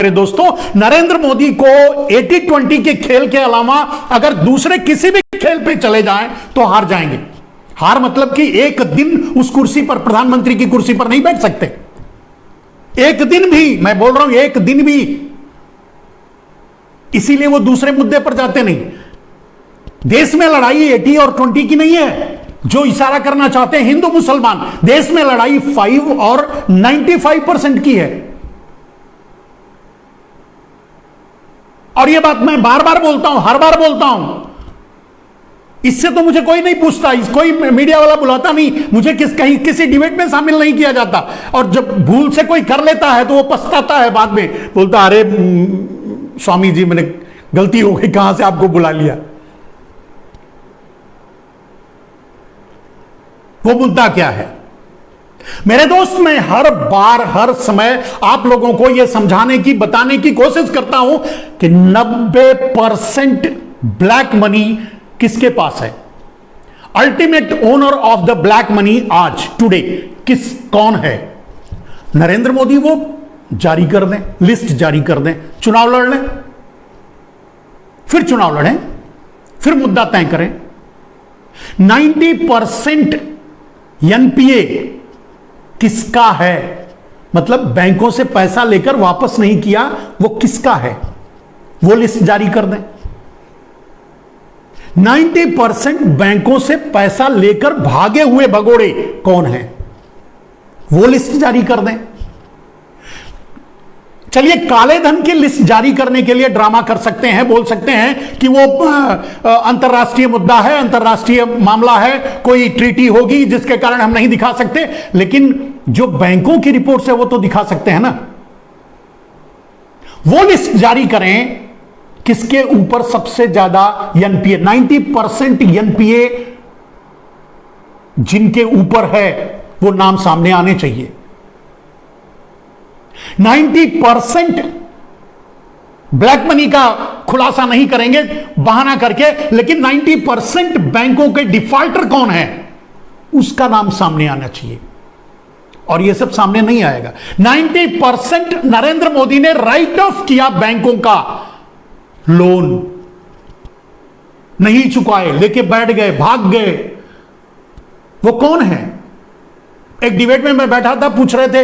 मेरे दोस्तों, नरेंद्र मोदी को 80-20 के खेल के अलावा अगर दूसरे किसी भी खेल पे चले जाएं तो हार जाएंगे। हार मतलब कि एक दिन उस कुर्सी पर, प्रधानमंत्री की कुर्सी पर नहीं बैठ सकते। एक दिन भी, मैं बोल रहा हूं एक दिन भी। इसीलिए वो दूसरे मुद्दे पर जाते नहीं। देश में लड़ाई 80 और 20 की नहीं है जो इशारा करना चाहते हैं हिंदू मुसलमान। देश में लड़ाई 5 और 95% की है। और यह बात मैं बार बार बोलता हूं, हर बार बोलता हूं। इससे तो मुझे कोई नहीं पूछता, कोई मीडिया वाला बुलाता नहीं मुझे, कहीं किसी डिबेट में शामिल नहीं किया जाता। और जब भूल से कोई कर लेता है तो वो पछताता है बाद में, बोलता अरे स्वामी जी मैंने गलती हो गई, कहां से आपको बुला लिया। वो मुद्दा क्या है मेरे दोस्त? मैं हर बार हर समय आप लोगों को यह समझाने की, बताने की कोशिश करता हूं कि 90% ब्लैक मनी किसके पास है। Ultimate owner of the black money आज टुडे कौन है? नरेंद्र मोदी। वो जारी कर दें, लिस्ट जारी कर दें, चुनाव लड़ लें, फिर चुनाव लड़ें, फिर मुद्दा तय करें। 90% एनपीए किसका है? मतलब बैंकों से पैसा लेकर वापस नहीं किया, वो किसका है? वो लिस्ट जारी कर दें। 90% बैंकों से पैसा लेकर भागे हुए भगोड़े कौन हैं? वो लिस्ट जारी कर दें। चलिए, काले धन की लिस्ट जारी करने के लिए ड्रामा कर सकते हैं, बोल सकते हैं कि वो अंतर्राष्ट्रीय मुद्दा है, अंतर्राष्ट्रीय मामला है, कोई ट्रीटी होगी जिसके कारण हम नहीं दिखा सकते। लेकिन जो बैंकों की रिपोर्ट है वो तो दिखा सकते हैं ना। वो लिस्ट जारी करें किसके ऊपर सबसे ज्यादा एनपीए, 90% एनपीए जिनके ऊपर है वो नाम सामने आने चाहिए। 90% ब्लैक मनी का खुलासा नहीं करेंगे बहाना करके, लेकिन 90% बैंकों के डिफॉल्टर कौन है उसका नाम सामने आना चाहिए। और यह सब सामने नहीं आएगा। 90% नरेंद्र मोदी ने राइट ऑफ किया बैंकों का लोन, नहीं चुकाए, लेके बैठ गए, भाग गए। वो कौन है? एक डिबेट में मैं बैठा था, पूछ रहे थे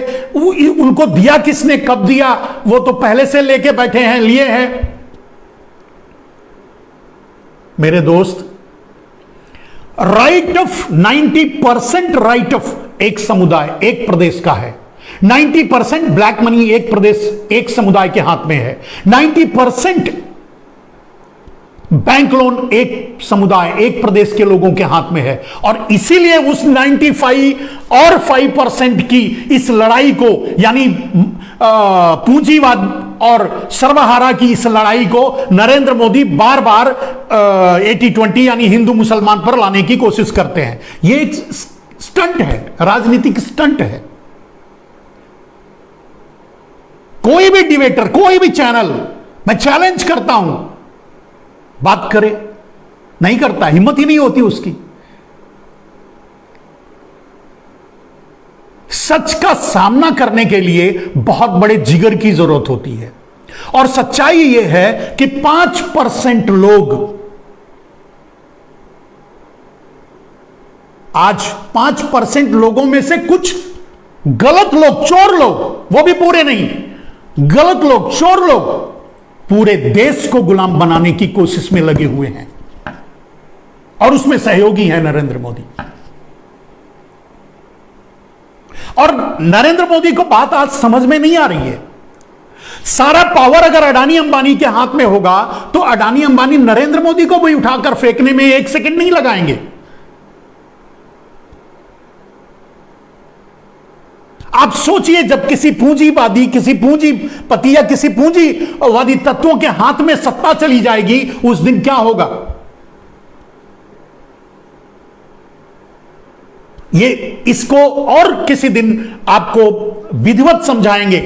उनको दिया किसने, कब दिया? वो तो पहले से लेके बैठे हैं, लिए हैं। मेरे दोस्त, राइट ऑफ 90% राइट ऑफ एक समुदाय, एक प्रदेश का है। 90% ब्लैक मनी एक प्रदेश, एक समुदाय के हाथ में है। 90% बैंक लोन एक समुदाय, एक प्रदेश के लोगों के हाथ में है। और इसीलिए उस 95 और 5% की इस लड़ाई को, यानी पूंजीवाद और सर्वहारा की इस लड़ाई को नरेंद्र मोदी बार बार 80-20 यानी हिंदू मुसलमान पर लाने की कोशिश करते हैं। यह एक स्टंट है, राजनीतिक स्टंट है। कोई भी डिबेटर, कोई भी चैनल, मैं चैलेंज करता हूं, बात करे, नहीं करता, हिम्मत ही नहीं होती उसकी। सच का सामना करने के लिए बहुत बड़े जिगर की जरूरत होती है। और सच्चाई यह है कि 5% लोग, आज 5% लोगों में से कुछ गलत लोग, चोर लोग, वो भी पूरे नहीं, गलत लोग, चोर लोग पूरे देश को गुलाम बनाने की कोशिश में लगे हुए हैं। और उसमें सहयोगी है नरेंद्र मोदी। और नरेंद्र मोदी को बात आज समझ में नहीं आ रही है। सारा पावर अगर अडानी अंबानी के हाथ में होगा तो अडानी अंबानी नरेंद्र मोदी को भी उठाकर फेंकने में 1 सेकंड नहीं लगाएंगे। आप सोचिए, जब किसी पूंजीवादी, किसी पूंजीपति या किसी पूंजीवादी तत्वों के हाथ में सत्ता चली जाएगी, उस दिन क्या होगा? ये इसको और किसी दिन आपको विधिवत समझाएंगे।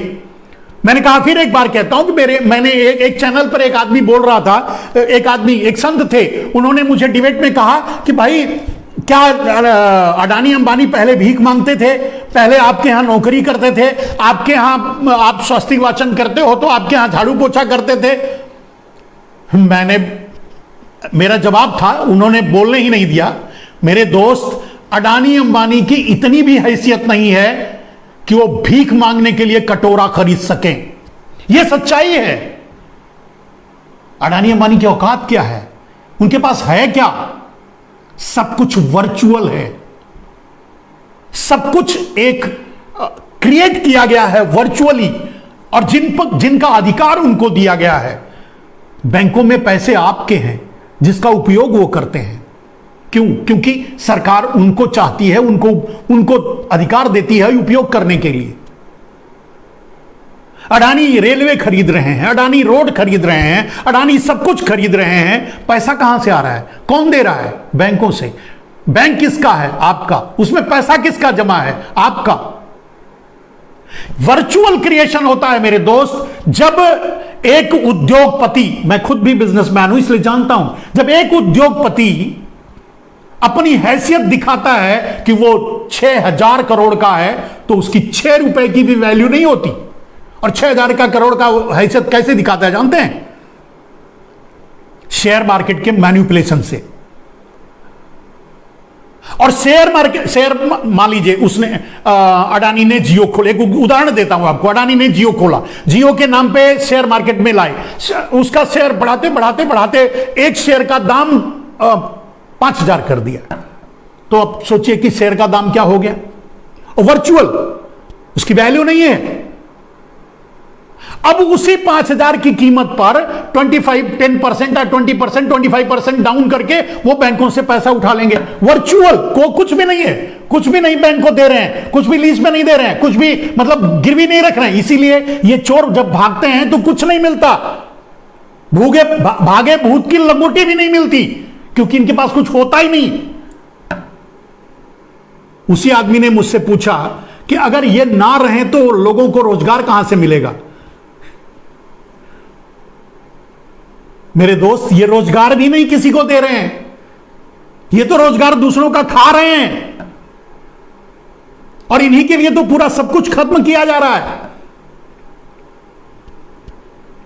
मैंने कहा, फिर एक बार कहता हूं कि मैंने एक चैनल पर एक आदमी बोल रहा था, एक आदमी, एक संत थे, उन्होंने मुझे डिबेट में कहा कि भाई क्या अडानी अंबानी पहले भीख मांगते थे? पहले आपके यहां नौकरी करते थे? आपके यहां आप स्वस्तिक वाचन करते हो तो आपके यहां झाड़ू पोछा करते थे? मेरा जवाब था, उन्होंने बोलने ही नहीं दिया। मेरे दोस्त, अडानी अंबानी की इतनी भी हैसियत नहीं है कि वो भीख मांगने के लिए कटोरा खरीद सकें। यह सच्चाई है। अडानी अंबानी की औकात क्या है? उनके पास है क्या? सब कुछ वर्चुअल है। सब कुछ एक क्रिएट किया गया है वर्चुअली, और जिनका अधिकार उनको दिया गया है। बैंकों में पैसे आपके हैं, जिसका उपयोग वो करते हैं। क्यों? क्योंकि सरकार उनको चाहती है, उनको अधिकार देती है उपयोग करने के लिए। अडानी रेलवे खरीद रहे हैं, अडानी रोड खरीद रहे हैं, अडानी सब कुछ खरीद रहे हैं। पैसा कहां से आ रहा है? कौन दे रहा है? बैंकों से। बैंक किसका है? आपका। उसमें पैसा किसका जमा है? आपका। वर्चुअल क्रिएशन होता है मेरे दोस्त, जब एक उद्योगपति, मैं खुद भी बिजनेसमैन हूं इसलिए जानता हूं, जब एक उद्योगपति अपनी हैसियत दिखाता है कि वो 6,000 करोड़ का है, तो उसकी 6 रुपए की भी वैल्यू नहीं होती। और 6,000 का करोड़ का हैसियत कैसे दिखाता है जानते हैं? शेयर मार्केट के मैनिपुलेशन से। और शेयर मान लीजिए, उसने अडानी ने जियो खोले, एक उदाहरण देता हूं आपको। अडानी ने जियो खोला, जियो के नाम पे शेयर मार्केट में लाए, उसका शेयर बढ़ाते बढ़ाते बढ़ाते एक शेयर का दाम 5,000 कर दिया। तो अब सोचिए कि शेयर का दाम क्या हो गया। वर्चुअल, उसकी वैल्यू नहीं है। अब उसी 5,000 की कीमत पर 10% या 20%, 25% डाउन करके वो बैंकों से पैसा उठा लेंगे। वर्चुअल को कुछ भी नहीं है, कुछ भी नहीं बैंक को दे रहे हैं, कुछ भी लीज में नहीं दे रहे हैं, कुछ भी मतलब गिरवी नहीं रख रहे हैं। इसीलिए ये चोर जब भागते हैं तो कुछ नहीं मिलता। भागे भूत की लंगोटी भी नहीं मिलती, क्योंकि इनके पास कुछ होता ही नहीं। उसी आदमी ने मुझसे पूछा कि अगर ये ना रहे तो लोगों को रोजगार कहां से मिलेगा? मेरे दोस्त, ये रोजगार भी नहीं किसी को दे रहे हैं, ये तो रोजगार दूसरों का खा रहे हैं, और इन्हीं के लिए तो पूरा सब कुछ खत्म किया जा रहा है।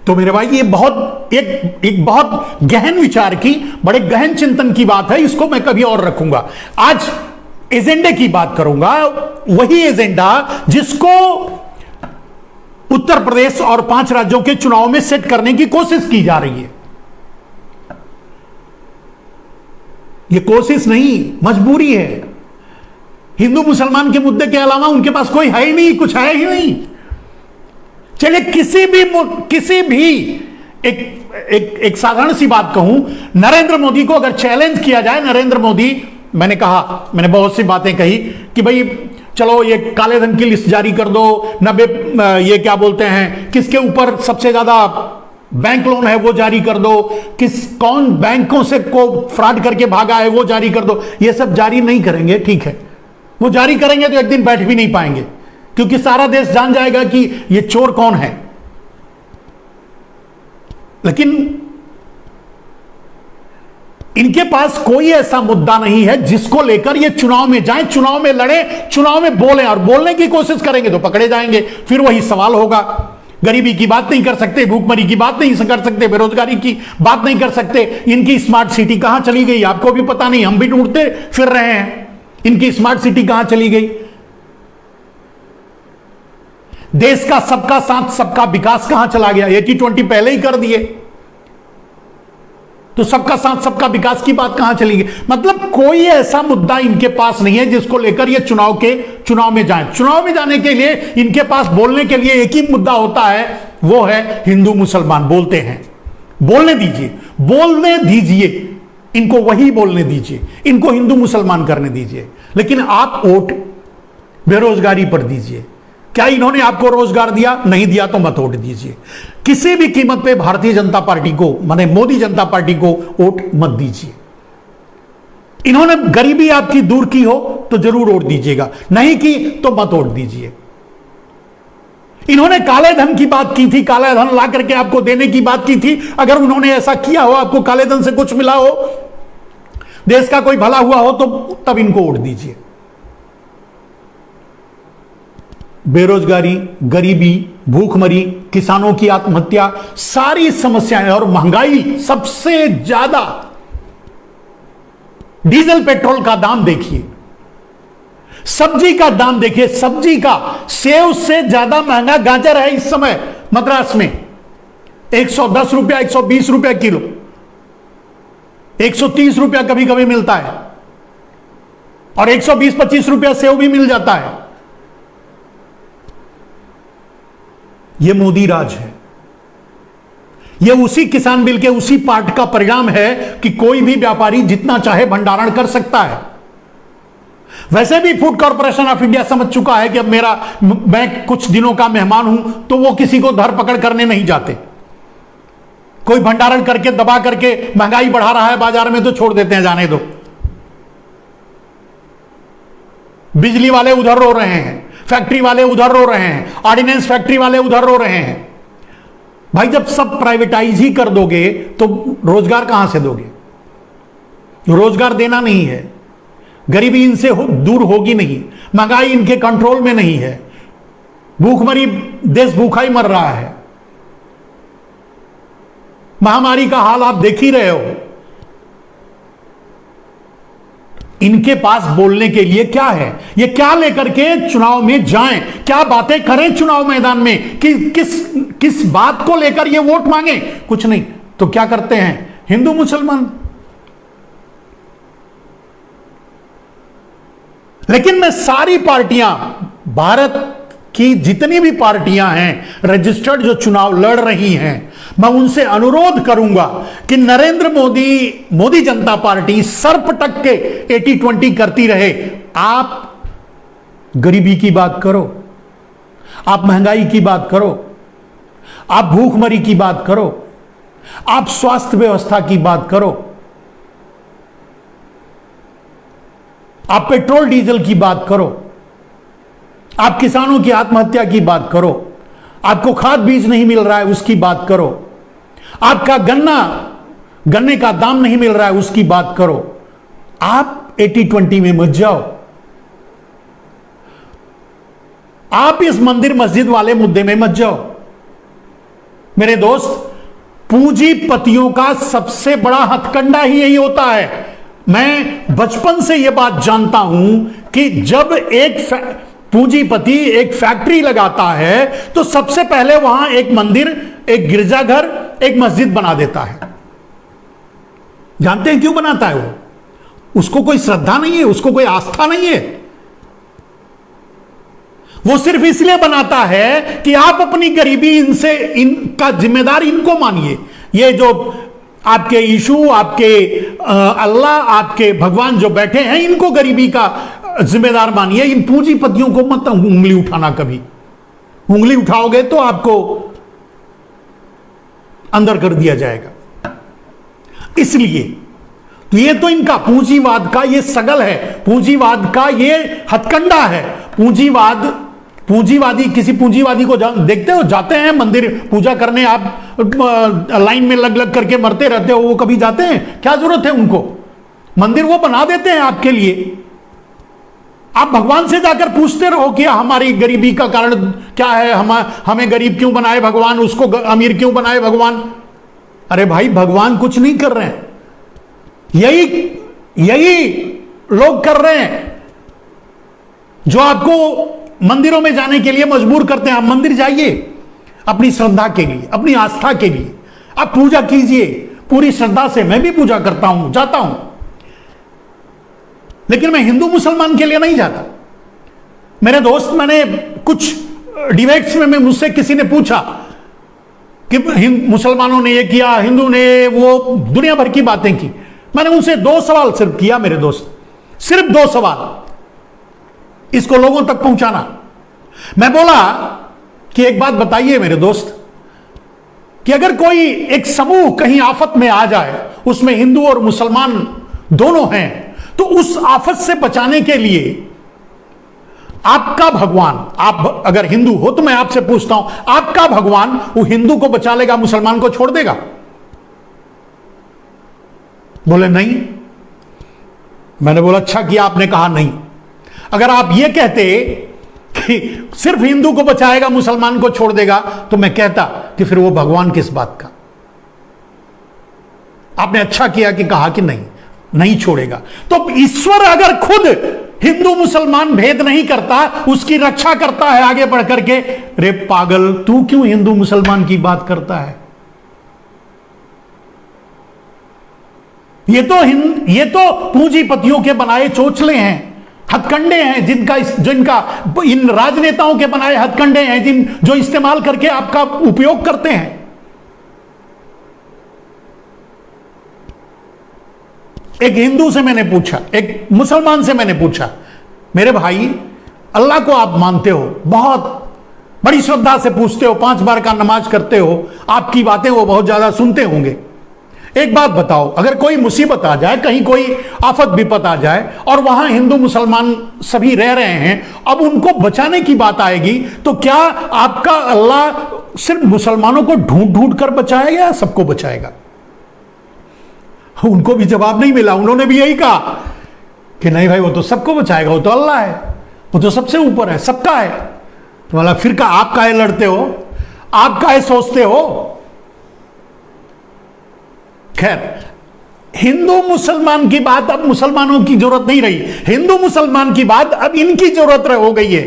तो मेरे भाई, ये एक बहुत गहन विचार की, बड़े गहन चिंतन की बात है। इसको मैं कभी और रखूंगा। आज एजेंडे की बात करूंगा, वही एजेंडा जिसको उत्तर प्रदेश और 5 राज्यों के चुनाव में सेट करने की कोशिश की जा रही है। यह कोशिश नहीं, मजबूरी है। हिंदू मुसलमान के मुद्दे के अलावा उनके पास कोई है ही नहीं, कुछ है ही नहीं। चलिए किसी भी एक साधारण सी बात कहूं, नरेंद्र मोदी को अगर चैलेंज किया जाए, नरेंद्र मोदी, मैंने बहुत सी बातें कही कि भाई चलो ये काले धन की लिस्ट जारी कर दो, 90 ये क्या बोलते हैं, किसके ऊपर सबसे ज्यादा बैंक लोन है वो जारी कर दो, कौन बैंकों से को फ्रॉड करके भागा है वो जारी कर दो। ये सब जारी नहीं करेंगे, ठीक है। वो जारी करेंगे तो एक दिन बैठ भी नहीं पाएंगे, क्योंकि सारा देश जान जाएगा कि ये चोर कौन है। लेकिन इनके पास कोई ऐसा मुद्दा नहीं है जिसको लेकर ये चुनाव में जाएं, चुनाव में लड़े, चुनाव में बोलें, और बोलने की कोशिश करेंगे तो पकड़े जाएंगे। फिर वही सवाल होगा। गरीबी की बात नहीं कर सकते, भूखमरी की बात नहीं कर सकते, बेरोजगारी की बात नहीं कर सकते। इनकी स्मार्ट सिटी कहां चली गई आपको भी पता नहीं, हम भी ढूंढते फिर रहे हैं इनकी स्मार्ट सिटी कहां चली गई। देश का सबका साथ सबका विकास कहां चला गया? 80-20 पहले ही कर दिए, तो सबका साथ सबका विकास की बात कहां चली गई? मतलब कोई ऐसा मुद्दा इनके पास नहीं है जिसको लेकर ये चुनाव में जाएं। चुनाव में जाने के लिए इनके पास बोलने के लिए एक ही मुद्दा होता है, वो है हिंदू मुसलमान। बोलते हैं, बोलने दीजिए इनको, वही बोलने दीजिए इनको, हिंदू मुसलमान करने दीजिए। लेकिन आप वोट बेरोजगारी पर दीजिए। क्या इन्होंने आपको रोजगार दिया? नहीं दिया तो मत वोट दीजिए। किसी भी कीमत पे भारतीय जनता पार्टी को, माने मोदी जनता पार्टी को वोट मत दीजिए। इन्होंने गरीबी आपकी दूर की हो तो जरूर वोट दीजिएगा, नहीं की तो मत वोट दीजिए। इन्होंने काले धन की बात की थी, काला धन ला करके आपको देने की बात की थी। अगर उन्होंने ऐसा किया हो, आपको काले धन से कुछ मिला हो, देश का कोई भला हुआ हो तो तब इनको वोट दीजिए। बेरोजगारी, गरीबी, भूखमरी, किसानों की आत्महत्या, सारी समस्याएं और महंगाई सबसे ज्यादा। डीजल पेट्रोल का दाम देखिए, सब्जी का दाम देखिए, सब्जी का सेव से ज्यादा महंगा गाजर है इस समय मद्रास में। 110 रुपया, 120 रुपया किलो, 130 रुपया कभी कभी मिलता है, और 120-25 रुपया सेव भी मिल जाता है। यह मोदी राज है। यह उसी किसान बिल के उसी पार्ट का परिणाम है कि कोई भी व्यापारी जितना चाहे भंडारण कर सकता है। वैसे भी फूड कॉर्पोरेशन ऑफ इंडिया समझ चुका है कि अब मैं कुछ दिनों का मेहमान हूं, तो वो किसी को धर पकड़ करने नहीं जाते। कोई भंडारण करके दबा करके महंगाई बढ़ा रहा है बाजार में तो छोड़ देते हैं, जाने दो। बिजली वाले उधर रो रहे हैं, फैक्ट्री वाले उधर रो रहे हैं, ऑर्डिनेंस फैक्ट्री वाले उधर रो रहे हैं। भाई जब सब प्राइवेटाइज ही कर दोगे तो रोजगार कहां से दोगे? रोजगार देना नहीं है, गरीबी इनसे दूर होगी नहीं, महंगाई इनके कंट्रोल में नहीं है, भूखमरी, देश भूखा ही मर रहा है। महामारी का हाल आप देख ही रहे हो। इनके पास बोलने के लिए क्या है? ये क्या लेकर के चुनाव में जाएं, क्या बातें करें चुनाव मैदान में, कि किस बात को लेकर ये वोट मांगे? कुछ नहीं। तो क्या करते हैं हिंदू मुसलमान। लेकिन मैं सारी पार्टियां, भारत की जितनी भी पार्टियां हैं रजिस्टर्ड जो चुनाव लड़ रही हैं, मैं उनसे अनुरोध करूंगा कि नरेंद्र मोदी जनता पार्टी सरपटक के 80-20 करती रहे। आप गरीबी की बात करो, आप महंगाई की बात करो, आप भूखमरी की बात करो, आप स्वास्थ्य व्यवस्था की बात करो, आप पेट्रोल डीजल की बात करो, आप किसानों की आत्महत्या की बात करो, आपको खाद बीज नहीं मिल रहा है उसकी बात करो, आपका गन्ने का दाम नहीं मिल रहा है उसकी बात करो। आप 80-20 में मत जाओ। आप इस मंदिर मस्जिद वाले मुद्दे में मत जाओ। मेरे दोस्त, पूंजीपतियों का सबसे बड़ा हथकंडा ही यही होता है। मैं बचपन से यह बात जानता हूं कि जब एक पूंजीपति एक फैक्ट्री लगाता है तो सबसे पहले वहां एक मंदिर, एक गिरजाघर, एक मस्जिद बना देता है। जानते हैं क्यों बनाता है वो? उसको कोई श्रद्धा नहीं है, उसको कोई आस्था नहीं है। वो सिर्फ इसलिए बनाता है कि आप अपनी गरीबी इनका जिम्मेदार इनको मानिए। ये जो आपके यीशु, आपके अल्लाह, आपके भगवान जो बैठे हैं, इनको गरीबी का जिम्मेदार मानिए। इन पूंजीपतियों को मत उंगली उठाना। कभी उंगली उठाओगे तो आपको अंदर कर दिया जाएगा। इसलिए तो ये तो इनका पूंजीवाद का ये सगल है, पूंजीवाद का ये हथकंडा है। पूंजीवादी किसी पूंजीवादी को देखते हो, जाते हैं मंदिर पूजा करने, आप लाइन में लग लग करके मरते रहते हो, वो कभी जाते हैं? क्या जरूरत है उनको? मंदिर वो बना देते हैं आपके लिए। आप भगवान से जाकर पूछते रहो कि हमारी गरीबी का कारण क्या है, हमें गरीब क्यों बनाए भगवान, उसको अमीर क्यों बनाए भगवान। अरे भाई, भगवान कुछ नहीं कर रहे हैं, यही लोग कर रहे हैं जो आपको मंदिरों में जाने के लिए मजबूर करते हैं। आप मंदिर जाइए अपनी श्रद्धा के लिए, अपनी आस्था के लिए, आप पूजा कीजिए पूरी श्रद्धा से। मैं भी पूजा करता हूं, जाता हूं, लेकिन मैं हिंदू मुसलमान के लिए नहीं जाता। मेरे दोस्त, मैंने कुछ डिबेट्स में मुझसे किसी ने पूछा कि मुसलमानों ने ये किया, हिंदू ने वो, दुनिया भर की बातें की। मैंने उनसे 2 सवाल सिर्फ किया मेरे दोस्त, सिर्फ 2 सवाल, इसको लोगों तक पहुंचाना। मैं बोला कि एक बात बताइए मेरे दोस्त, कि अगर कोई एक समूह कहीं आफत में आ जाए, उसमें हिंदू और मुसलमान दोनों हैं, तो उस आफत से बचाने के लिए आपका भगवान, आप अगर हिंदू हो तो मैं आपसे पूछता हूं, आपका भगवान वो हिंदू को बचा लेगा, मुसलमान को छोड़ देगा? बोले नहीं। मैंने बोला अच्छा किया आपने कहा नहीं। अगर आप ये कहते कि सिर्फ हिंदू को बचाएगा मुसलमान को छोड़ देगा, तो मैं कहता कि फिर वो भगवान किस बात का। आपने अच्छा किया कि कहा कि नहीं छोड़ेगा। तो ईश्वर अगर खुद हिंदू मुसलमान भेद नहीं करता, उसकी रक्षा करता है आगे बढ़ करके, रे पागल तू क्यों हिंदू मुसलमान की बात करता है? ये तो पूंजीपतियों के बनाए चोचले हैं, हथकंडे हैं, जिनका इन राजनेताओं के बनाए हथकंडे हैं, जो इस्तेमाल करके आपका उपयोग करते हैं। एक हिंदू से मैंने पूछा, एक मुसलमान से मैंने पूछा, मेरे भाई अल्लाह को आप मानते हो, बहुत बड़ी श्रद्धा से पूछते हो, 5 बार का नमाज करते हो, आपकी बातें वो बहुत ज्यादा सुनते होंगे। एक बात बताओ, अगर कोई मुसीबत आ जाए, कहीं कोई आफत विपत आ जाए और वहां हिंदू मुसलमान सभी रह रहे हैं, अब उनको बचाने की बात आएगी, तो क्या आपका अल्लाह सिर्फ मुसलमानों को ढूंढ ढूंढ कर बचाएगा या सबको बचाएगा? उनको भी जवाब नहीं मिला। उन्होंने भी यही कहा कि नहीं भाई, वो तो सबको बचाएगा, वो तो अल्लाह है, वो तो सबसे ऊपर है, सबका है। तो बोला फिर का आप काहे लड़ते हो, आप काहे सोचते हो? खैर, हिंदू मुसलमान की बात अब मुसलमानों की जरूरत नहीं रही, हिंदू मुसलमान की बात अब इनकी जरूरत हो गई है।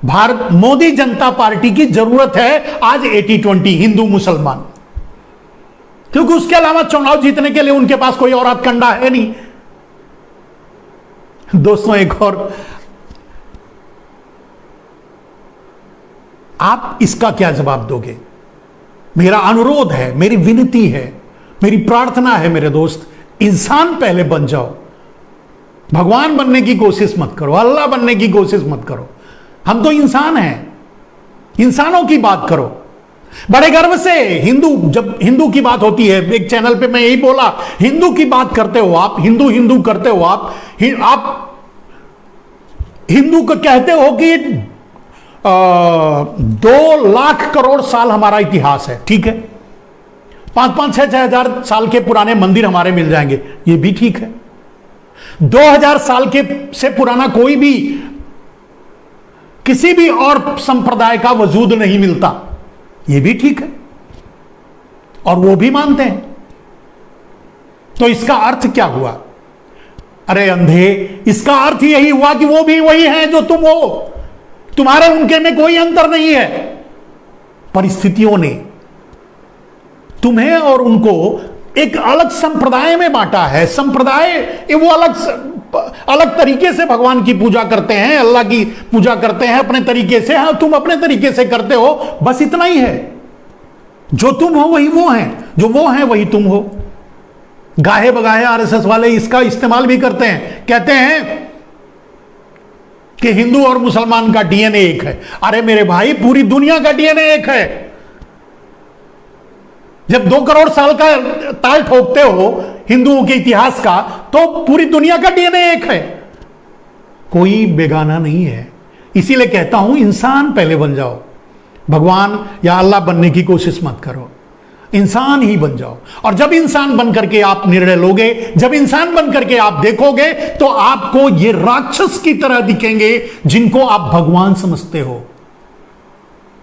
भारत मोदी जनता पार्टी की जरूरत है आज 80-20 हिंदू मुसलमान, क्योंकि उसके अलावा चुनाव जीतने के लिए उनके पास कोई और हथकंडा है नहीं। दोस्तों, एक और, आप इसका क्या जवाब दोगे? मेरा अनुरोध है, मेरी विनती है, मेरी प्रार्थना है मेरे दोस्त, इंसान पहले बन जाओ। भगवान बनने की कोशिश मत करो, अल्लाह बनने की कोशिश मत करो। हम तो इंसान हैं, इंसानों की बात करो। बड़े गर्व से जब हिंदू की बात होती है, एक चैनल पे मैं यही बोला, हिंदू की बात करते हो आप, हिंदू करते हो आप हिंदू को कहते हो कि 2 लाख करोड़ साल हमारा इतिहास है, ठीक है, 5-5, 6-6 हजार साल के पुराने मंदिर हमारे मिल जाएंगे, ये भी ठीक है। 2000 साल के से पुराना कोई भी किसी भी और संप्रदाय का वजूद नहीं मिलता, ये भी ठीक है, और वो भी मानते हैं। तो इसका अर्थ क्या हुआ? अरे अंधे, इसका अर्थ यही हुआ कि वो भी वही हैं जो तुम हो, तुम्हारे उनके में कोई अंतर नहीं है। परिस्थितियों ने तुम्हें और उनको एक अलग संप्रदाय में बांटा है। संप्रदाय वो अलग तरीके से भगवान की पूजा करते हैं, अल्लाह की पूजा करते हैं अपने तरीके से। हाँ, तुम अपने तरीके से करते हो, बस इतना ही है। जो तुम हो वही वो हैं, जो वो हैं वही तुम हो। गाहे बगाहे आरएसएस वाले इसका इस्तेमाल भी करते हैं, कहते हैं कि हिंदू और मुसलमान का डीएनए एक है। अरे मेरे भाई, पूरी दुनिया का डीएनए एक है। जब 2 करोड़ साल का ताल ठोकते हो हिंदुओं के इतिहास का, तो पूरी दुनिया का डीएनए एक है, कोई बेगाना नहीं है। इसीलिए कहता हूं, इंसान पहले बन जाओ, भगवान या अल्लाह बनने की कोशिश मत करो, इंसान ही बन जाओ। और जब इंसान बन करके आप निर्णय लोगे, जब इंसान बन करके आप देखोगे, तो आपको ये राक्षस की तरह दिखेंगे जिनको आप भगवान समझते हो।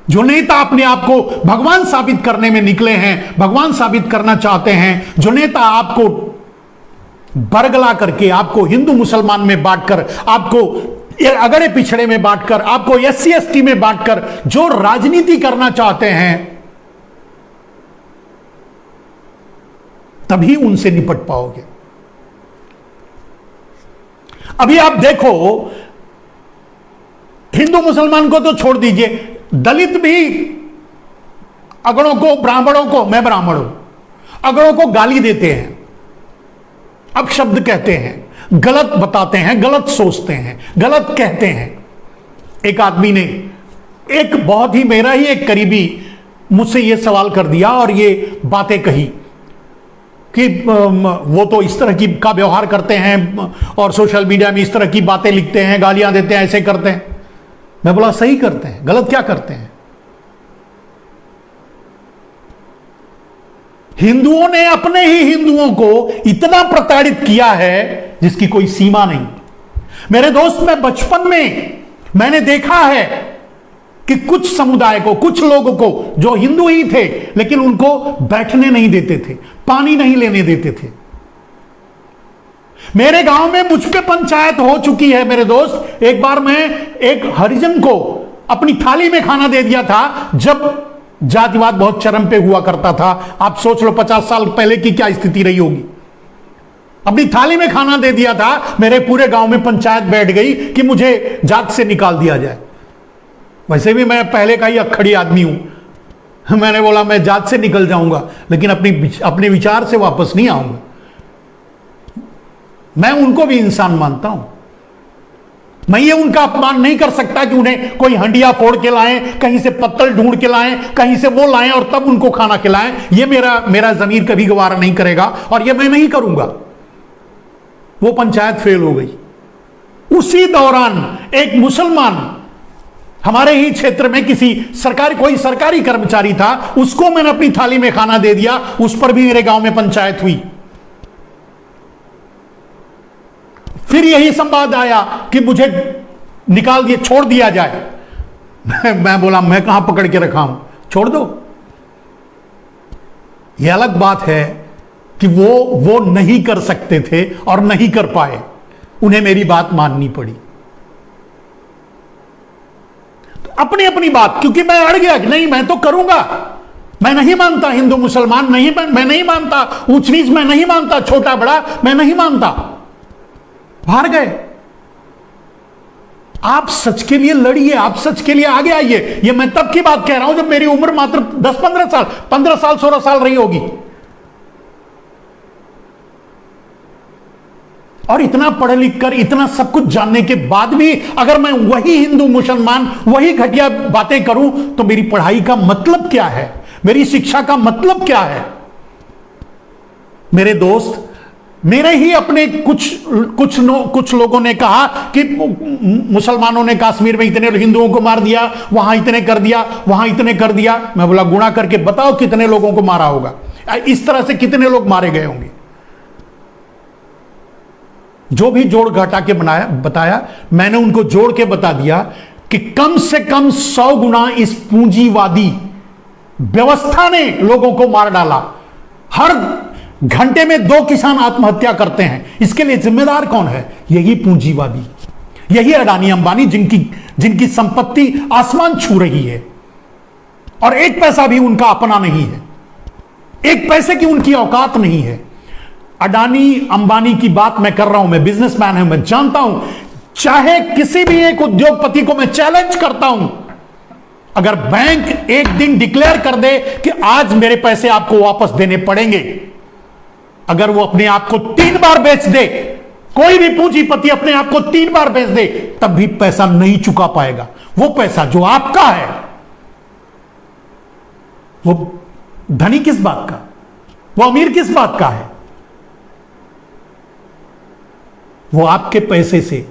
जो नेता अपने आप को भगवान साबित करने में निकले हैं, भगवान साबित करना चाहते हैं, जो नेता आपको बरगला करके, आपको हिंदू मुसलमान में बांटकर, आपको अगड़े पिछड़े में बांटकर, आपको SC ST में बांटकर जो राजनीति करना चाहते हैं, तभी उनसे निपट पाओगे। अभी आप देखो, हिंदू मुसलमान को तो छोड़ दीजिए, दलित भी अगड़ों को, ब्राह्मणों को, मैं ब्राह्मण हूं, अगड़ों को गाली देते हैं, अपशब्द कहते हैं, गलत बताते हैं, गलत सोचते हैं, गलत कहते हैं। एक आदमी ने, एक बहुत ही मेरा ही एक करीबी मुझसे यह सवाल कर दिया और ये बातें कही कि वो तो इस तरह की का व्यवहार करते हैं और सोशल मीडिया में इस तरह की बातें लिखते हैं, गालियां देते हैं, ऐसे करते हैं। मैं बोला सही करते हैं, गलत क्या करते हैं? हिंदुओं ने अपने ही हिंदुओं को इतना प्रताड़ित किया है जिसकी कोई सीमा नहीं। मेरे दोस्त, मैं बचपन में मैंने देखा है कि कुछ समुदाय को, कुछ लोगों को जो हिंदू ही थे लेकिन उनको बैठने नहीं देते थे, पानी नहीं लेने देते थे। मेरे गांव में मुझ पे पंचायत हो चुकी है मेरे दोस्त। एक बार मैं एक हरिजन को अपनी थाली में खाना दे दिया था, जब जातिवाद बहुत चरम पे हुआ करता था। आप सोच लो 50 साल पहले की क्या स्थिति रही होगी। अपनी थाली में खाना दे दिया था, मेरे पूरे गांव में पंचायत बैठ गई कि मुझे जात से निकाल दिया जाए। वैसे भी मैं पहले का ही अखड़ी आदमी हूं। मैंने बोला मैं जात से निकल जाऊंगा लेकिन अपने विचार से वापस नहीं आऊंगा। मैं उनको भी इंसान मानता हूं। मैं ये उनका अपमान नहीं कर सकता कि उन्हें कोई हंडिया फोड़ के लाएं, कहीं से पत्तल ढूंढ के लाएं, कहीं से वो लाएं और तब उनको खाना खिलाएं। ये मेरा जमीर कभी गवारा नहीं करेगा और ये मैं नहीं करूंगा। वो पंचायत फेल हो गई। उसी दौरान एक मुसलमान हमारे ही क्षेत्र में कोई सरकारी कर्मचारी था, उसको मैंने अपनी थाली में खाना दे दिया। उस पर भी मेरे गांव में पंचायत हुई। फिर यही संवाद आया कि मुझे निकाल दिए, छोड़ दिया जाए। मैं बोला मैं कहां पकड़ के रखा हूं, छोड़ दो। यह अलग बात है कि वो नहीं कर सकते थे और नहीं कर पाए, उन्हें मेरी बात माननी पड़ी। तो अपनी अपनी बात, क्योंकि मैं अड़ गया कि नहीं मैं तो करूंगा। मैं नहीं मानता हिंदू मुसलमान, नहीं मैं नहीं मानता ऊंच नीच, मैं नहीं मानता छोटा बड़ा, मैं नहीं मानता। हार गए। आप सच के लिए लड़िए, आप सच के लिए आगे आइए। ये मैं तब की बात कह रहा हूं जब मेरी उम्र मात्र 10-15 साल, 15 साल 16 साल रही होगी। और इतना पढ़ लिख कर, इतना सब कुछ जानने के बाद भी अगर मैं वही हिंदू मुसलमान, वही घटिया बातें करूं तो मेरी पढ़ाई का मतलब क्या है, मेरी शिक्षा का मतलब क्या है। मेरे दोस्त, मेरे ही अपने कुछ लोगों ने कहा कि मुसलमानों ने कश्मीर में इतने हिंदुओं को मार दिया, वहां इतने कर दिया, वहां इतने कर दिया। मैं बोला गुणा करके बताओ कितने लोगों को मारा होगा, इस तरह से कितने लोग मारे गए होंगे। जो भी जोड़ घटा के बताया, मैंने उनको जोड़ के बता दिया कि कम से कम 100 गुना इस पूंजीवादी व्यवस्था ने लोगों को मार डाला। हर घंटे में 2 किसान आत्महत्या करते हैं। इसके लिए जिम्मेदार कौन है? यही पूंजीवादी, यही अडानी अंबानी, जिनकी संपत्ति आसमान छू रही है और एक पैसा भी उनका अपना नहीं है, एक पैसे की उनकी औकात नहीं है। अडानी अंबानी की बात मैं कर रहा हूं, मैं बिजनेसमैन हूं, मैं जानता हूं। चाहे किसी भी एक उद्योगपति को मैं चैलेंज करता हूं, अगर बैंक एक दिन डिक्लेयर कर दे कि आज मेरे पैसे आपको वापस देने पड़ेंगे, अगर वो अपने आप को 3 बार बेच दे, कोई भी पूंजीपति अपने आप को 3 बार बेच दे, तब भी पैसा नहीं चुका पाएगा। वो पैसा जो आपका है, वो धनी किस बात का, वो अमीर किस बात का है? वो आपके पैसे से,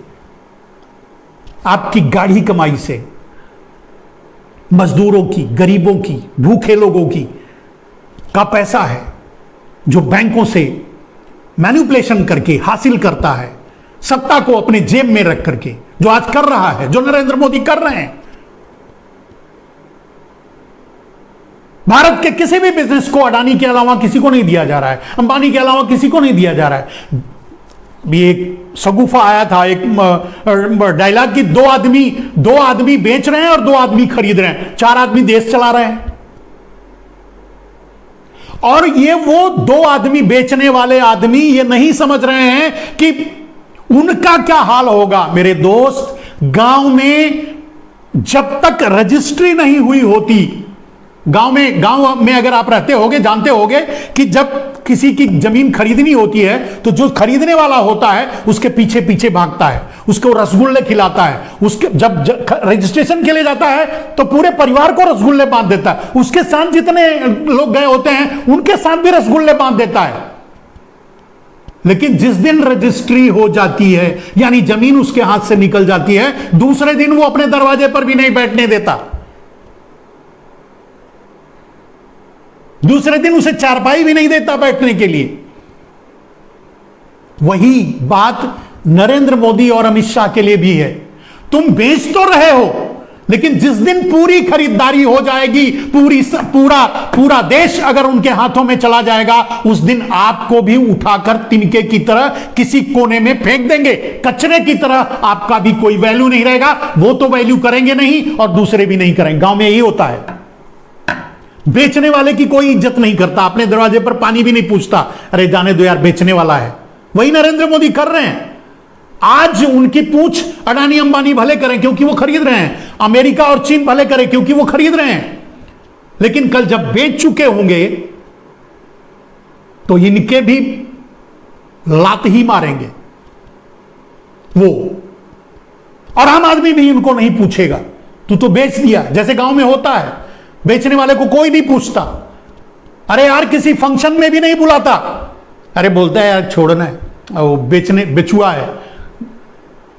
आपकी गाढ़ी कमाई से, मजदूरों की, गरीबों की, भूखे लोगों की का पैसा है, जो बैंकों से मैनिपुलेशन करके हासिल करता है, सत्ता को अपने जेब में रख करके, जो आज कर रहा है, जो नरेंद्र मोदी कर रहे हैं। भारत के किसी भी बिजनेस को अडानी के अलावा किसी को नहीं दिया जा रहा है, अंबानी के अलावा किसी को नहीं दिया जा रहा है। भी एक शगुफा आया था, एक डायलॉग की, 2 आदमी बेच रहे हैं और 2 आदमी खरीद रहे हैं, 4 आदमी देश चला रहे हैं। और ये वो 2 आदमी बेचने वाले आदमी ये नहीं समझ रहे हैं कि उनका क्या हाल होगा। मेरे दोस्त, गांव में जब तक रजिस्ट्री नहीं हुई होती, गांव में अगर आप रहते होगे, जानते होगे कि जब किसी की जमीन खरीदनी होती है तो जो खरीदने वाला होता है उसके पीछे पीछे भागता है, उसको रसगुल्ले खिलाता है, उसके जब रजिस्ट्रेशन के लिए जाता है तो पूरे परिवार को रसगुल्ले बांध देता है, उसके साथ जितने लोग गए होते हैं उनके साथ भी रसगुल्ले बांध देता है। लेकिन जिस दिन रजिस्ट्री हो जाती है, यानी जमीन उसके हाथ से निकल जाती है, दूसरे दिन वो अपने दरवाजे पर भी नहीं बैठने देता। दूसरे दिन उसे चारपाई भी नहीं देता बैठने के लिए। वही बात नरेंद्र मोदी और अमित शाह के लिए भी है। तुम बेच तो रहे हो, लेकिन जिस दिन पूरी खरीदारी हो जाएगी, पूरा देश अगर उनके हाथों में चला जाएगा, उस दिन आपको भी उठाकर तिनके की तरह किसी कोने में फेंक देंगे। कचरे की तरह आपका भी कोई वैल्यू नहीं रहेगा। वो तो वैल्यू करेंगे नहीं और दूसरे भी नहीं करेंगे। गांव में यही होता है, बेचने वाले की कोई इज्जत नहीं करता, अपने दरवाजे पर पानी भी नहीं पूछता, अरे जाने दो यार, बेचने वाला है। वही नरेंद्र मोदी कर रहे हैं। आज उनकी पूछ अडानी अंबानी भले करें क्योंकि वो खरीद रहे हैं, अमेरिका और चीन भले करें क्योंकि वो खरीद रहे हैं, लेकिन कल जब बेच चुके होंगे तो इनके भी लात ही मारेंगे वो। और आम आदमी भी इनको नहीं पूछेगा, तू तो बेच दिया, जैसे गांव में होता है, बेचने वाले को कोई नहीं पूछता। अरे यार किसी फंक्शन में भी नहीं बुलाता, अरे बोलता है यार छोड़ना है, वो बेचुआ है,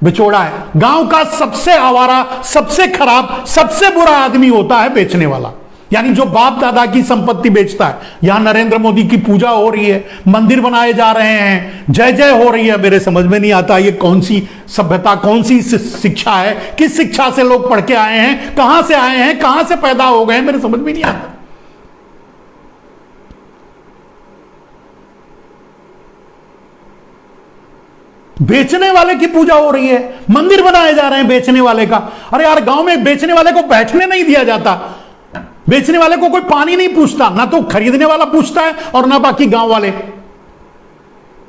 बिचौड़ा है। गांव का सबसे आवारा, सबसे खराब, सबसे बुरा आदमी होता है बेचने वाला, यानी जो बाप दादा की संपत्ति बेचता है। यहां नरेंद्र मोदी की पूजा हो रही है, मंदिर बनाए जा रहे हैं, जय जय हो रही है। मेरे समझ में नहीं आता ये कौन सी सभ्यता, कौन सी शिक्षा है, किस शिक्षा से लोग पढ़ के आए हैं, कहां से आए हैं, कहां से पैदा हो गए, मेरे समझ में नहीं आता। बेचने वाले की पूजा हो रही है, मंदिर बनाए जा रहे हैं बेचने वाले का। अरे यार गांव में बेचने वाले को बैठने नहीं दिया जाता, बेचने वाले को कोई पानी नहीं पूछता, ना तो खरीदने वाला पूछता है और ना बाकी गांव वाले,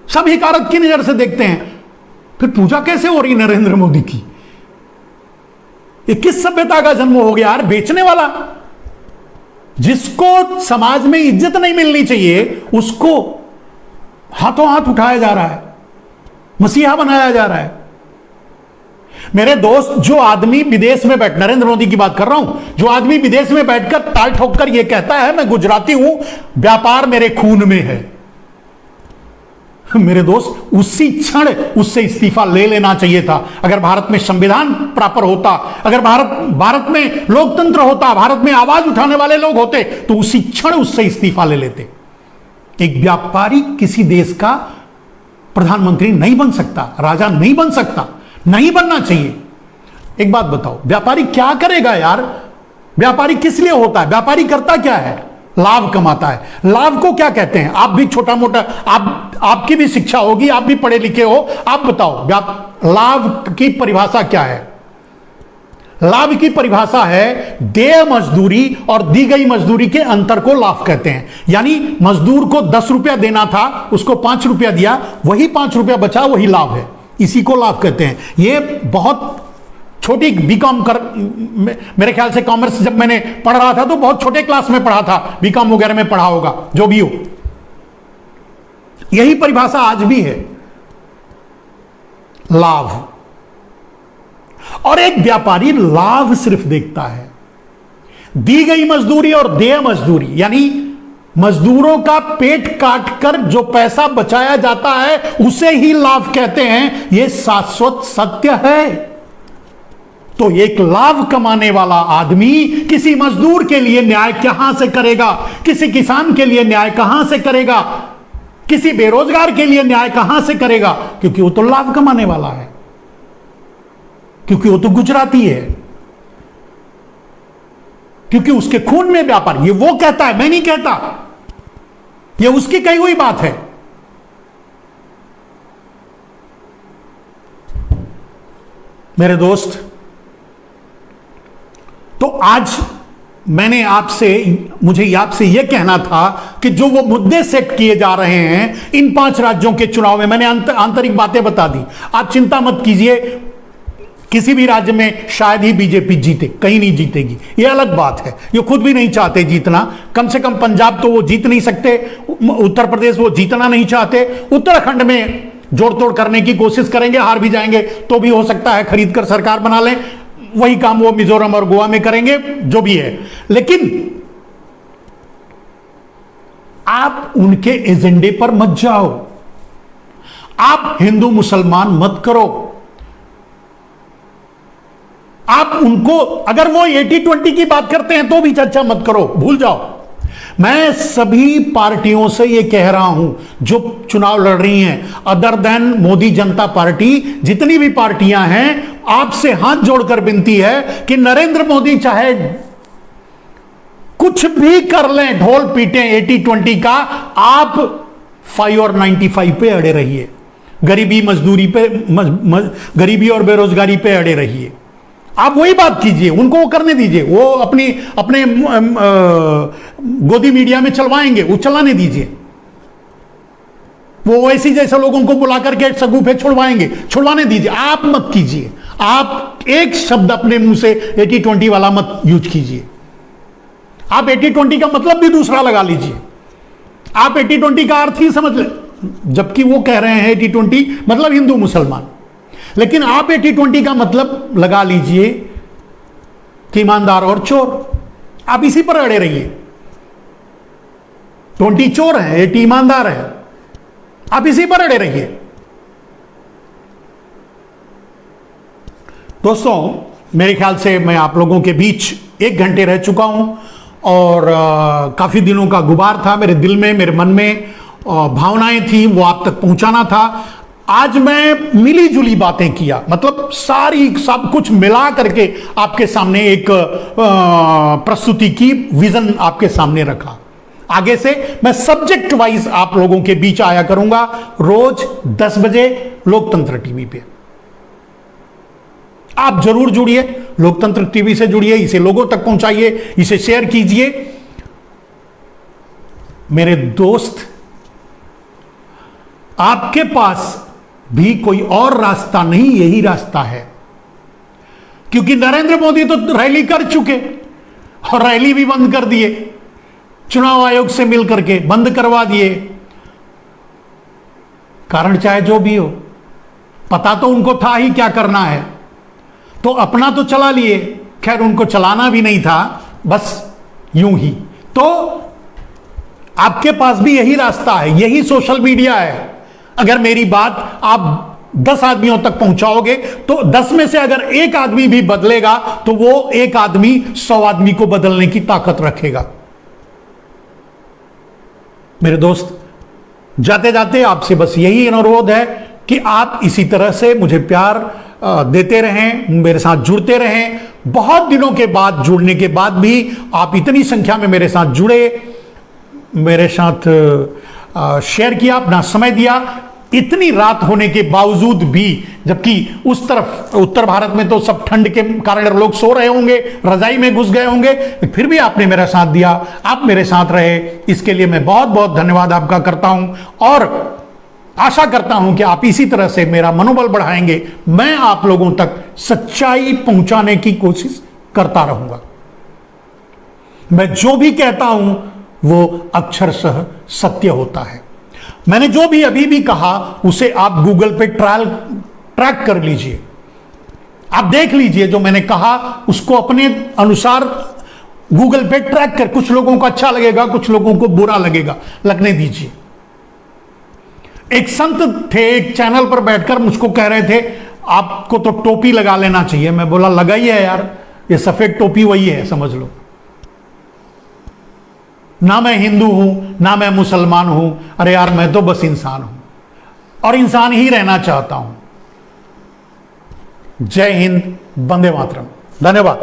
सब हिकारत की नजर से देखते हैं। फिर पूजा कैसे हो रही नरेंद्र मोदी की? ये किस सभ्यता का जन्म हो गया यार? बेचने वाला, जिसको समाज में इज्जत नहीं मिलनी चाहिए, उसको हाथों हाथ उठाया जा रहा है, मसीहा बनाया जा रहा है। मेरे दोस्त, जो आदमी विदेश में बैठ, नरेंद्र मोदी की बात कर रहा हूं, जो आदमी विदेश में बैठकर ताल ठोककर यह कहता है मैं गुजराती हूं, व्यापार मेरे खून में है, मेरे दोस्त उसी क्षण उससे इस्तीफा ले लेना चाहिए था। अगर भारत में संविधान प्रॉपर होता, अगर भारत में लोकतंत्र होता, भारत में आवाज उठाने वाले लोग होते, तो उसी क्षण उससे इस्तीफा ले लेते। एक व्यापारी किसी देश का प्रधानमंत्री नहीं बन सकता, राजा नहीं बन सकता, नहीं बनना चाहिए। एक बात बताओ, व्यापारी क्या करेगा यार? व्यापारी किस लिए होता है? व्यापारी करता क्या है? लाभ कमाता है। लाभ को क्या कहते हैं? आप भी छोटा मोटा, आपकी भी शिक्षा होगी, आप भी पढ़े लिखे हो, आप बताओ लाभ की परिभाषा क्या है? लाभ की परिभाषा है देय मजदूरी और दी गई मजदूरी के अंतर को लाभ कहते हैं। यानी मजदूर को 10 रुपया देना था, उसको 5 रुपया दिया, वही 5 रुपया बचा, वही लाभ है। इसी को लाभ कहते हैं। ये बहुत छोटी बीकॉम मेरे ख्याल से कॉमर्स जब मैंने पढ़ रहा था तो बहुत छोटे क्लास में पढ़ा था, बीकॉम वगैरह में पढ़ा होगा, जो भी हो। यही परिभाषा आज भी है, लाभ। और एक व्यापारी लाभ सिर्फ देखता है। दी गई मजदूरी और देय मजदूरी, यानी मजदूरों का पेट काटकर जो पैसा बचाया जाता है उसे ही लाभ कहते हैं। यह शाश्वत सत्य है। तो एक लाभ कमाने वाला आदमी किसी मजदूर के लिए न्याय कहां से करेगा? किसी किसान के लिए न्याय कहां से करेगा? किसी बेरोजगार के लिए न्याय कहां से करेगा? क्योंकि वो तो लाभ कमाने वाला है, क्योंकि वो तो गुजराती है, क्योंकि उसके खून में व्यापार। ये वो कहता है, मैं नहीं कहता, ये उसकी कही हुई बात है। मेरे दोस्त, तो आज मुझे आपसे यह कहना था कि जो वो मुद्दे सेट किए जा रहे हैं इन 5 राज्यों के चुनाव में, मैंने आंतरिक बातें बता दी। आप चिंता मत कीजिए, किसी भी राज्य में शायद ही बीजेपी जीते, कहीं नहीं जीतेगी, यह अलग बात है। ये खुद भी नहीं चाहते जीतना, कम से कम पंजाब तो वो जीत नहीं सकते, उत्तर प्रदेश वो जीतना नहीं चाहते, उत्तराखंड में जोड़ तोड़ करने की कोशिश करेंगे, हार भी जाएंगे तो भी हो सकता है खरीद कर सरकार बना लें। वही काम वो मिजोरम और गोवा में करेंगे, जो भी है। लेकिन आप उनके एजेंडे पर मत जाओ, आप हिंदू मुसलमान मत करो। आप उनको, अगर वो 80-20 की बात करते हैं तो भी चर्चा मत करो, भूल जाओ। मैं सभी पार्टियों से यह कह रहा हूं जो चुनाव लड़ रही हैं, अदर देन मोदी जनता पार्टी, जितनी भी पार्टियां हैं, आपसे हाथ जोड़कर विनती है कि नरेंद्र मोदी चाहे कुछ भी कर लें, ढोल पीटें 80-20 का, आप 5 और 95 पे अड़े रहिए। गरीबी मजदूरी पे गरीबी और बेरोजगारी पे अड़े रहिए। आप वही बात कीजिए, उनको वो करने दीजिए, वो अपने गोदी मीडिया में चलवाएंगे, वो चलाने दीजिए। वो ऐसी जैसे लोगों को बुला करके सगुफे छुड़वाने दीजिए। आप मत कीजिए, आप एक शब्द अपने मुंह से 80-20 वाला मत यूज कीजिए। आप 80-20 का मतलब भी दूसरा लगा लीजिए। आप 80-20 का अर्थ ही समझ लें, जबकि वो कह रहे हैं 80-20 मतलब हिंदू मुसलमान, लेकिन आप 80-20 का मतलब लगा लीजिए कि ईमानदार और चोर। आप इसी पर अड़े रहिए। 20 चोर है, 80 ईमानदार है, आप इसी पर अड़े रहिए। दोस्तों, मेरे ख्याल से मैं आप लोगों के बीच 1 घंटे रह चुका हूं और काफी दिनों का गुबार था मेरे दिल में, मेरे मन में भावनाएं थी, वो आप तक पहुंचाना था। आज मैं मिली जुली बातें किया, मतलब सब कुछ मिला करके आपके सामने एक प्रस्तुति की, विजन आपके सामने रखा। आगे से मैं सब्जेक्ट वाइज आप लोगों के बीच आया करूंगा, रोज 10 बजे लोकतंत्र टीवी पे। आप जरूर जुड़िए, लोकतंत्र टीवी से जुड़िए, इसे लोगों तक पहुंचाइए, इसे शेयर कीजिए। मेरे दोस्त, आपके पास भी कोई और रास्ता नहीं, यही रास्ता है। क्योंकि नरेंद्र मोदी तो रैली कर चुके और रैली भी बंद कर दिए, चुनाव आयोग से मिलकर के बंद करवा दिए। कारण चाहे जो भी हो, पता तो उनको था ही क्या करना है, तो अपना तो चला लिए। खैर, उनको चलाना भी नहीं था, बस यूं ही। तो आपके पास भी यही रास्ता है, यही सोशल मीडिया है। अगर मेरी बात आप 10 आदमियों तक पहुंचाओगे तो 10 में से अगर एक आदमी भी बदलेगा तो वो एक आदमी 100 आदमी को बदलने की ताकत रखेगा। मेरे दोस्त, जाते जाते आपसे बस यही अनुरोध है कि आप इसी तरह से मुझे प्यार देते रहें, मेरे साथ जुड़ते रहें। बहुत दिनों के बाद जुड़ने के बाद भी आप इतनी संख्या में मेरे साथ जुड़े, मेरे साथ शेयर किया, अपना समय दिया, इतनी रात होने के बावजूद भी, जबकि उस तरफ उत्तर भारत में तो सब ठंड के कारण लोग सो रहे होंगे, रजाई में घुस गए होंगे, फिर भी आपने मेरा साथ दिया, आप मेरे साथ रहे। इसके लिए मैं बहुत बहुत धन्यवाद आपका करता हूं और आशा करता हूं कि आप इसी तरह से मेरा मनोबल बढ़ाएंगे। मैं आप लोगों तक सच्चाई पहुंचाने की कोशिश करता रहूंगा। मैं जो भी कहता हूं वो अक्षरशः सत्य होता है। मैंने जो भी अभी भी कहा उसे आप गूगल पे ट्रैक कर लीजिए, आप देख लीजिए। जो मैंने कहा उसको अपने अनुसार गूगल पे ट्रैक कर, कुछ लोगों को अच्छा लगेगा, कुछ लोगों को बुरा लगेगा, लगने दीजिए। एक संत थे, एक चैनल पर बैठकर मुझको कह रहे थे आपको तो टोपी लगा लेना चाहिए। मैं बोला लगाई है यार, ये सफेद टोपी वही है, समझ लो। ना मैं हिंदू हूं, ना मैं मुसलमान हूं, अरे यार मैं तो बस इंसान हूं और इंसान ही रहना चाहता हूं। जय हिंद, वंदे मातरम। धन्यवाद।